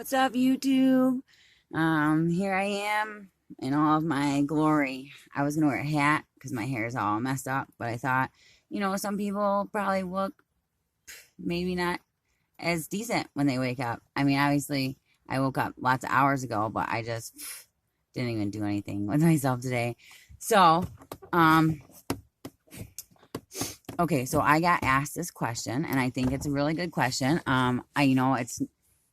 What's up, YouTube? Here I am in all of my glory. I was gonna wear a hat because my hair is all messed up, but I thought, some people probably look maybe not as decent when they wake up. I mean, obviously, I woke up lots of hours ago, but I just didn't even do anything with myself today. So, um, okay, so I got asked this question, and I think it's a really good question.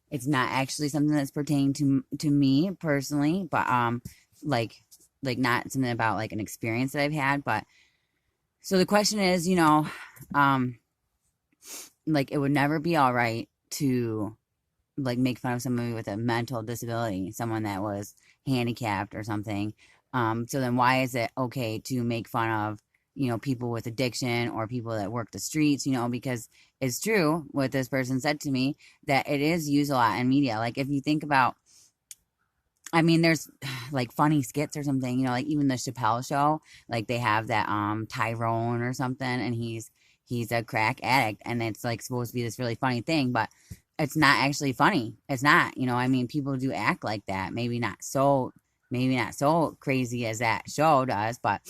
It's not actually something that's pertaining to me personally, but like not something about like an experience that I've had. But so the question is, like it would never be all right to like make fun of somebody with a mental disability, someone that was handicapped or something. So then why is it okay to make fun of, people with addiction or people that work the streets, because it's true what this person said to me that it is used a lot in media. Like if you think about, I mean, there's like funny skits or something, like even the Chappelle show, like they have that Tyrone or something, and he's a crack addict, and it's like supposed to be this really funny thing, but it's not actually funny. It's not, I mean, people do act like that. Maybe not so crazy as that show does, but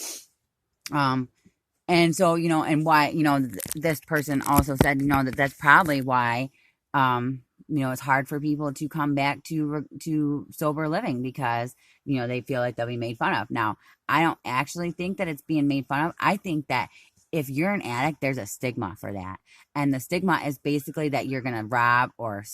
um and so, and why, this person also said, that's probably why, it's hard for people to come back to sober living because, they feel like they'll be made fun of. Now, I don't actually think that it's being made fun of. I think that if you're an addict, there's a stigma for that. And the stigma is basically that you're going to rob or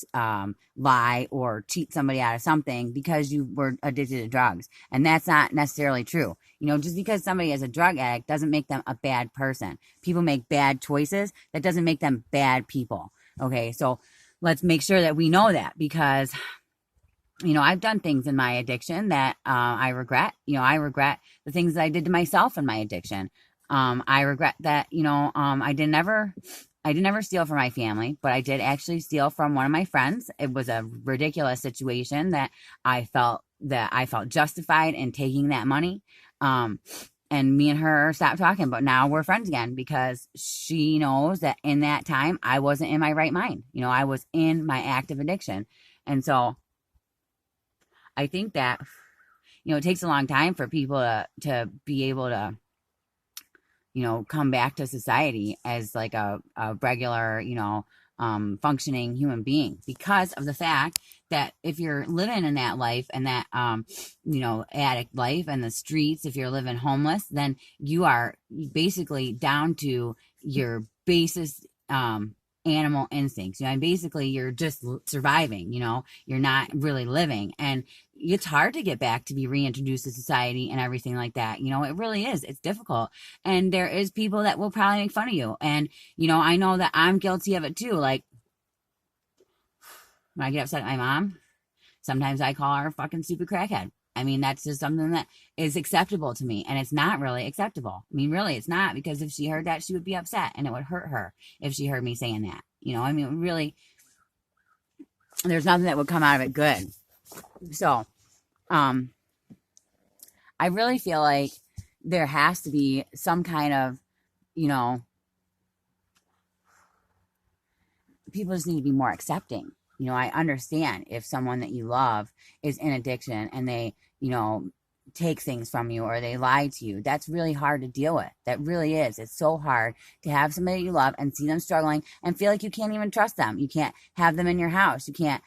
lie or cheat somebody out of something because you were addicted to drugs. And that's not necessarily true. Just because somebody is a drug addict doesn't make them a bad person. People make bad choices. That doesn't make them bad people. Okay, so let's make sure that we know that because, I've done things in my addiction that I regret. I regret the things that I did to myself in my addiction. I regret that, I did never steal from my family, but I did actually steal from one of my friends. It was a ridiculous situation that I felt justified in taking that money. And me and her stopped talking, but now we're friends again because she knows that in that time I wasn't in my right mind. I was in my active addiction. And so I think that, it takes a long time for people to be able to, come back to society as like a regular, functioning human being because of the fact that if you're living in that life and that, addict life and the streets, if you're living homeless, then you are basically down to your basis, animal instincts. And basically you're just surviving, you're not really living. And it's hard to get back to be reintroduced to society and everything like that. It really is. It's difficult. And there is people that will probably make fun of you. And, I know that I'm guilty of it too. Like when I get upset at my mom, sometimes I call her a fucking stupid crackhead. I mean, that's just something that is acceptable to me. And it's not really acceptable. I mean, really, it's not because if she heard that, she would be upset and it would hurt her if she heard me saying that. I mean, really, there's nothing that would come out of it good. So, I really feel like there has to be some kind of, people just need to be more accepting. I understand if someone that you love is in addiction and they, take things from you or they lie to you. That's really hard to deal with. That really is. It's so hard to have somebody you love and see them struggling and feel like you can't even trust them. You can't have them in your house. You can't,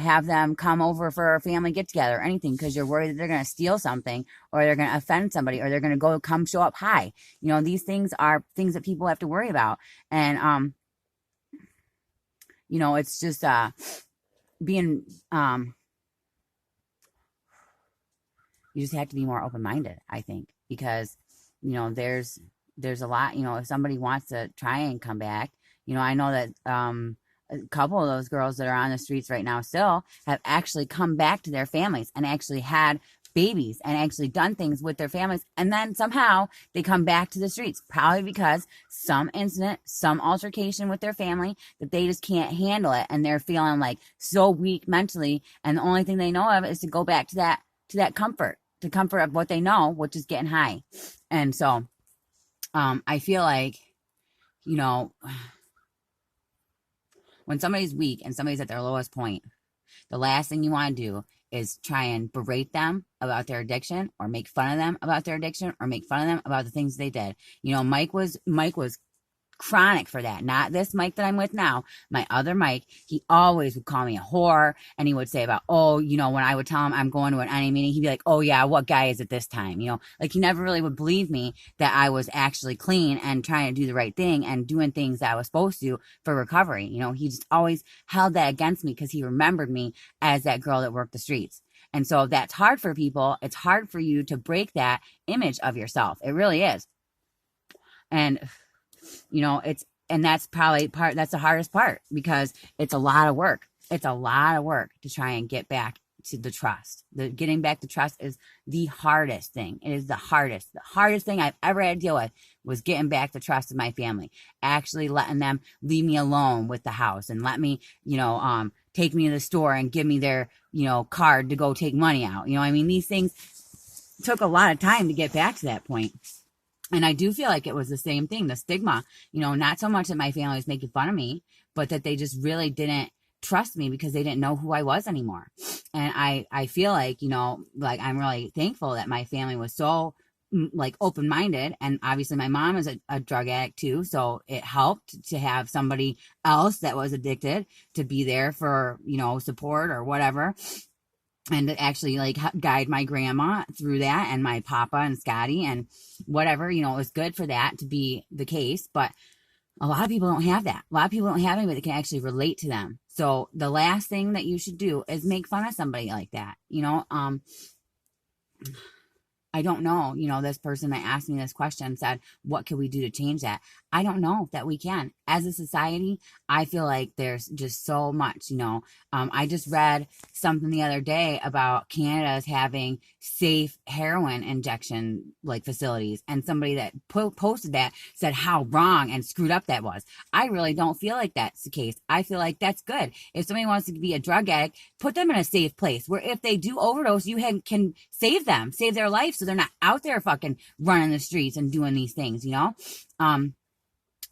have them come over for a family get together or anything because you're worried that they're going to steal something or they're going to offend somebody or they're going to come show up high. These things are things that people have to worry about. And, it's just being you just have to be more open-minded, I think, because there's a lot, if somebody wants to try and come back, I know that a couple of those girls that are on the streets right now still have actually come back to their families and actually had babies and actually done things with their families, and then somehow they come back to the streets, probably because some incident, some altercation with their family that they just can't handle it, and they're feeling like so weak mentally, and the only thing they know of is to go back to that comfort, the comfort of what they know, which is getting high. And so I feel like, when somebody's weak and somebody's at their lowest point, the last thing you want to do is try and berate them about their addiction, or make fun of them about their addiction, or make fun of them about the things they did. Mike was chronic for that. Not this Mike that I'm with now. My other Mike, he always would call me a whore, and he would say about, oh, when I would tell him I'm going to an NA meeting, he'd be like, oh yeah, what guy is it this time? Like he never really would believe me that I was actually clean and trying to do the right thing and doing things that I was supposed to for recovery. He just always held that against me because he remembered me as that girl that worked the streets. And so that's hard for people. It's hard for you to break that image of yourself. It really is. And that's probably that's the hardest part, because it's a lot of work. It's a lot of work to try and get back to the trust. Getting back to trust is the hardest thing. It is the hardest thing I've ever had to deal with, was getting back the trust of my family, actually letting them leave me alone with the house and let me, take me to the store and give me their, card to go take money out. These things took a lot of time to get back to that point. And I do feel like it was the same thing, the stigma, not so much that my family was making fun of me, but that they just really didn't trust me because they didn't know who I was anymore. And I feel like, I'm really thankful that my family was so open-minded. And obviously my mom is a drug addict too. So it helped to have somebody else that was addicted to be there for, support or whatever. And to actually guide my grandma through that, and my papa and Scotty and whatever, it was good for that to be the case. But a lot of people don't have that. A lot of people don't have anybody that can actually relate to them. So the last thing that you should do is make fun of somebody like that. I don't know, this person that asked me this question said, what can we do to change that? I don't know that we can. As a society, I feel like there's just so much, I just read something the other day about Canada's having safe heroin injection facilities, and somebody that posted that said how wrong and screwed up that was. I really don't feel like that's the case. I feel like that's good. If somebody wants to be a drug addict, put them in a safe place where if they do overdose, you can save them, save their life, so they're not out there fucking running the streets and doing these things,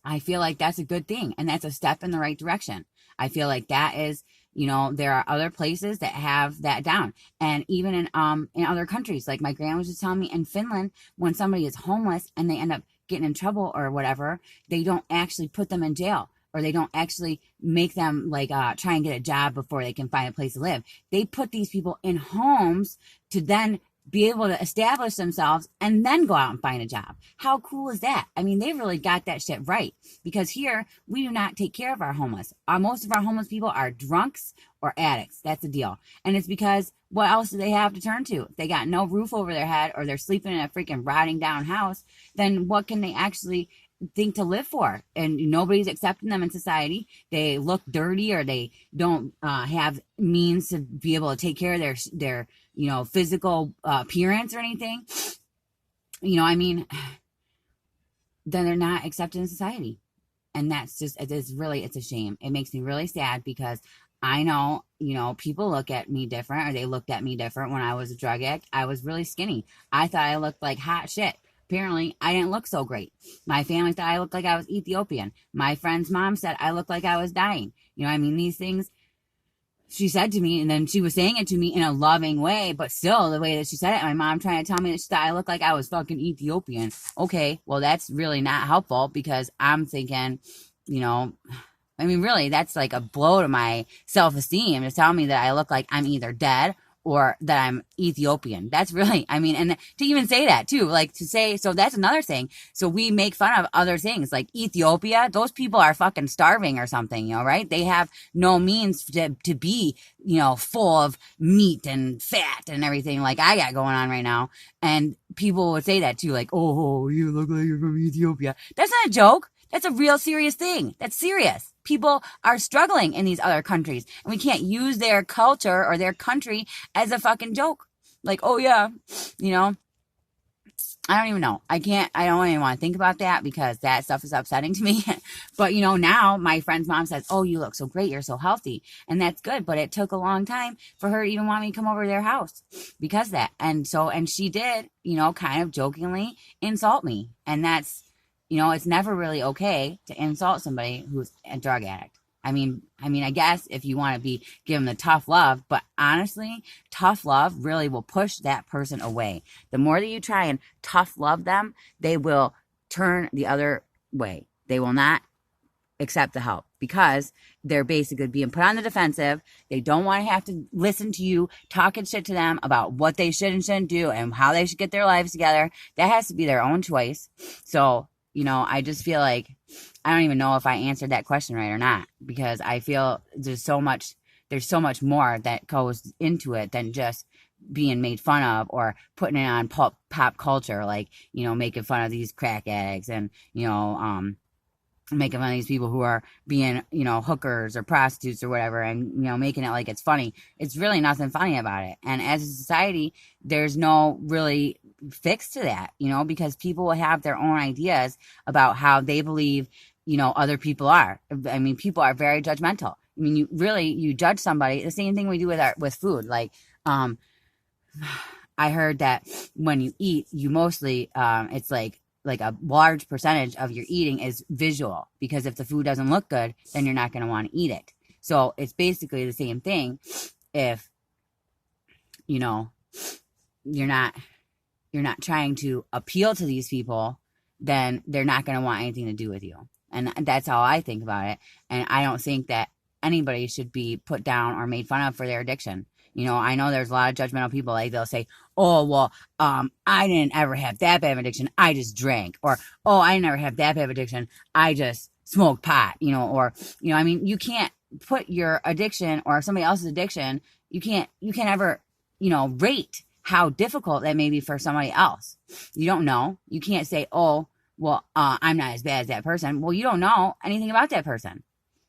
I feel like that's a good thing, and that's a step in the right direction. I feel like that is, there are other places that have that down. And even in other countries, like my grandma was just telling me, in Finland, when somebody is homeless and they end up getting in trouble or whatever, they don't actually put them in jail, or they don't actually make them try and get a job before they can find a place to live. They put these people in homes to then be able to establish themselves and then go out and find a job. How cool is that? They've really got that shit right, because here we do not take care of our homeless. Most of our homeless people are drunks or addicts. That's the deal. And it's because what else do they have to turn to? If they got no roof over their head, or they're sleeping in a freaking rotting down house, then what can they actually think to live for? And nobody's accepting them in society. They look dirty, or they don't have means to be able to take care of their physical appearance or anything. Then they're not accepted in society. And that's just, it's a shame. It makes me really sad, because I know, people look at me different, or they looked at me different when I was a drug addict. I was really skinny. I thought I looked like hot shit. Apparently, I didn't look so great. My family thought I looked like I was Ethiopian. My friend's mom said I looked like I was dying. These things she said to me, and then she was saying it to me in a loving way, but still, the way that she said it, my mom trying to tell me that she thought I looked like I was fucking Ethiopian. Okay, well, that's really not helpful, because I'm thinking, really, that's like a blow to my self-esteem, to tell me that I look like I'm either dead or that I'm Ethiopian. That's really, and to even say that too, to say, so that's another thing. So we make fun of other things, like Ethiopia. Those people are fucking starving or something, right? They have no means to be, full of meat and fat and everything like I got going on right now. And people would say that too, like, oh, you look like you're from Ethiopia. That's not a joke. That's a real serious thing. That's serious. People are struggling in these other countries, and we can't use their culture or their country as a fucking joke. Like, oh yeah, I don't even know. I don't even want to think about that, because that stuff is upsetting to me. But, now my friend's mom says, oh, you look so great. You're so healthy. And that's good. But it took a long time for her to even want me to come over to their house because of that. And she did, kind of jokingly insult me. And that's, it's never really okay to insult somebody who's a drug addict. I guess if you want to give them the tough love, but honestly, tough love really will push that person away. The more that you try and tough love them, they will turn the other way. They will not accept the help because they're basically being put on the defensive. They don't want to have to listen to you talking shit to them about what they should and shouldn't do and how they should get their lives together. That has to be their own choice. So, I just feel like I don't even know if I answered that question right or not, because I feel there's so much more that goes into it than just being made fun of or putting it on pop culture, like, making fun of these crack addicts and, making fun of these people who are being, hookers or prostitutes or whatever, and, making it like it's funny. It's really nothing funny about it. And as a society, there's no really fix to that, because people will have their own ideas about how they believe, other people are. I mean, people are very judgmental. I mean, you judge somebody. The same thing we do with food. Like, I heard that when you eat, you mostly, it's like a large percentage of your eating is visual, because if the food doesn't look good, then you're not going to want to eat it. So it's basically the same thing. If, you're not trying to appeal to these people, then they're not going to want anything to do with you. And that's how I think about it. And I don't think that anybody should be put down or made fun of for their addiction. I know there's a lot of judgmental people, like they'll say, oh, well, I didn't ever have that bad of addiction. I just drank. Or, oh, I never have that bad of addiction. I just smoked pot, or, you can't put your addiction or somebody else's addiction. You can't ever, rate how difficult that may be for somebody else. You don't know. You can't say, oh, well, I'm not as bad as that person. Well, you don't know anything about that person.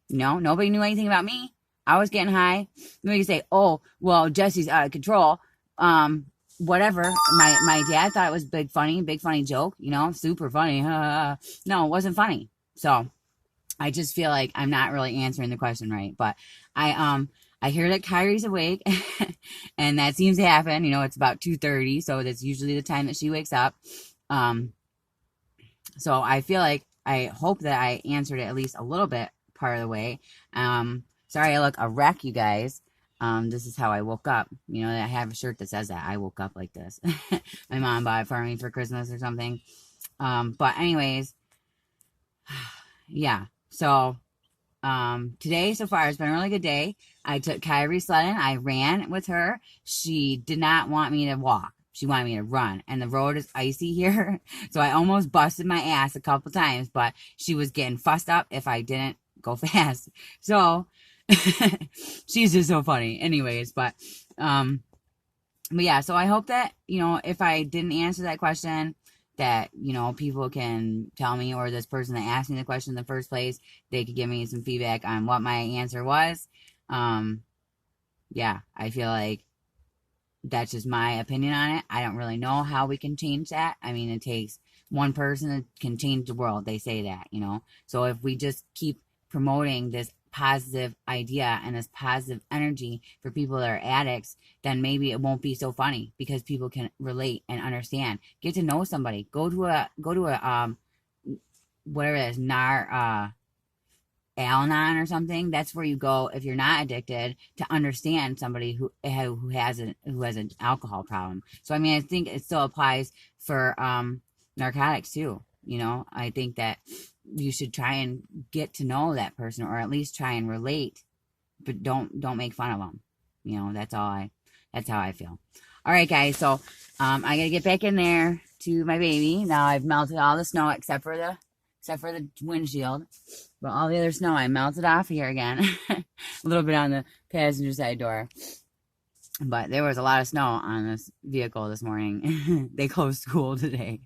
Nobody knew anything about me. I was getting high. Maybe you say, oh, well, Jessi's out of control. Whatever. My dad thought it was big funny joke, super funny. No, it wasn't funny. So I just feel like I'm not really answering the question right. But I hear that Kyrie's awake and that seems to happen. It's about 2:30. So that's usually the time that she wakes up. So I feel like, I hope that I answered it at least a little bit part of the way. Sorry, I look a wreck, you guys. This is how I woke up. I have a shirt that says that I woke up like this. My mom bought it for me for Christmas or something. But anyways, yeah. So, today so far has been a really good day. I took Kyrie sledding. I ran with her. She did not want me to walk. She wanted me to run, and the road is icy here. So I almost busted my ass a couple times, but she was getting fussed up if I didn't go fast. So she's just so funny. Anyways, but yeah, so I hope that, if I didn't answer that question, that, people can tell me, or this person that asked me the question in the first place, they could give me some feedback on what my answer was. Yeah, I feel like that's just my opinion on it. I don't really know how we can change that. I mean, it takes one person that can change the world. They say that, So if we just keep promoting this positive idea and this positive energy for people that are addicts, then maybe it won't be so funny, because people can relate and understand. Get to know somebody. Go to a whatever it is, Al-Anon or something. That's where you go if you're not addicted, to understand somebody who has an alcohol problem. So I mean, I think it still applies for narcotics too. I think that you should try and get to know that person, or at least try and relate, but don't make fun of them. That's how I feel. All right, guys. So I gotta get back in there to my baby. Now I've melted all the snow except for the windshield. But all the other snow I melted off here again. A little bit on the passenger side door. But there was a lot of snow on this vehicle this morning. They closed school today.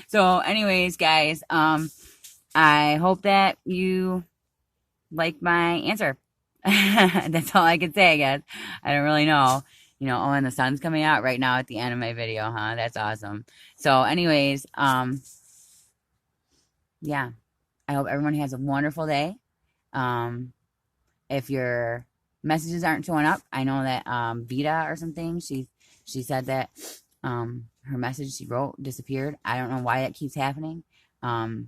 So anyways, guys, I hope that you like my answer. That's all I can say, I guess. I don't really know. Oh, and the sun's coming out right now at the end of my video, huh? That's awesome. So anyways, yeah. I hope everyone has a wonderful day. If your messages aren't showing up, I know that Vita or something, she said that her message she wrote disappeared. I don't know why that keeps happening. I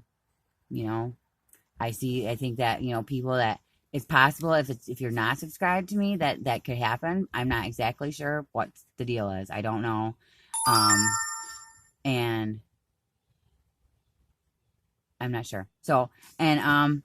think that, people that it's possible if you're not subscribed to me that could happen. I'm not exactly sure what the deal is. I don't know. And I'm not sure. So, and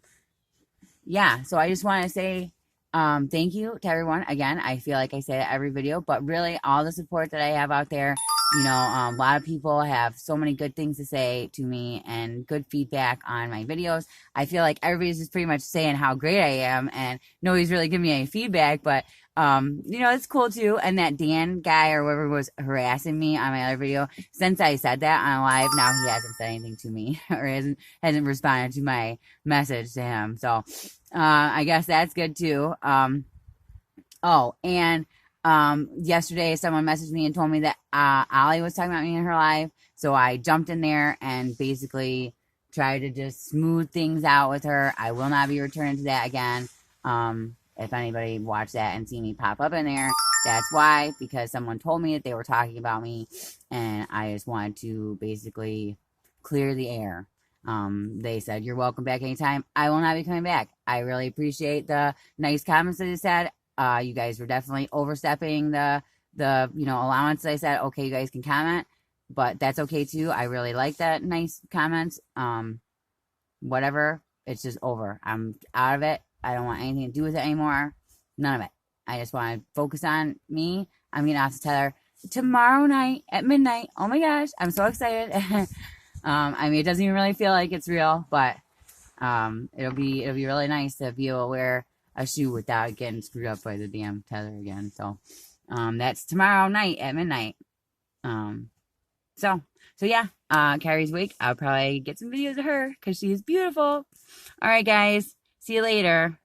yeah, so I just want to say thank you to everyone. Again, I feel like I say that every video, but really all the support that I have out there, you know, a lot of people have so many good things to say to me and good feedback on my videos. I feel like everybody's just pretty much saying how great I am, and nobody's really giving me any feedback, but you know, it's cool too. And that Dan guy or whoever was harassing me on my other video, since I said that on live, now he hasn't said anything to me or hasn't responded to my message to him. So I guess that's good too. Oh, and yesterday someone messaged me and told me that Ollie was talking about me in her live. So I jumped in there and basically tried to just smooth things out with her. I will not be returning to that again. If anybody watched that and seen me pop up in there, that's why, because someone told me that they were talking about me, and I just wanted to basically clear the air. They said, "You're welcome back anytime." I will not be coming back. I really appreciate the nice comments that they said. You guys were definitely overstepping the you know, allowance. I said, okay, you guys can comment, but that's okay too. I really like that nice comments. Whatever, it's just over. I'm out of it. I don't want anything to do with it anymore. None of it. I just want to focus on me. I'm getting off to Tyler tomorrow night at midnight. Oh my gosh, I'm so excited. I mean, it doesn't even really feel like it's real, but it'll be really nice to be able to wear a shoe without getting screwed up by the damn tether again. So that's tomorrow night at midnight. So yeah, Carrie's week. I'll probably get some videos of her because she's beautiful. All right, guys. See you later.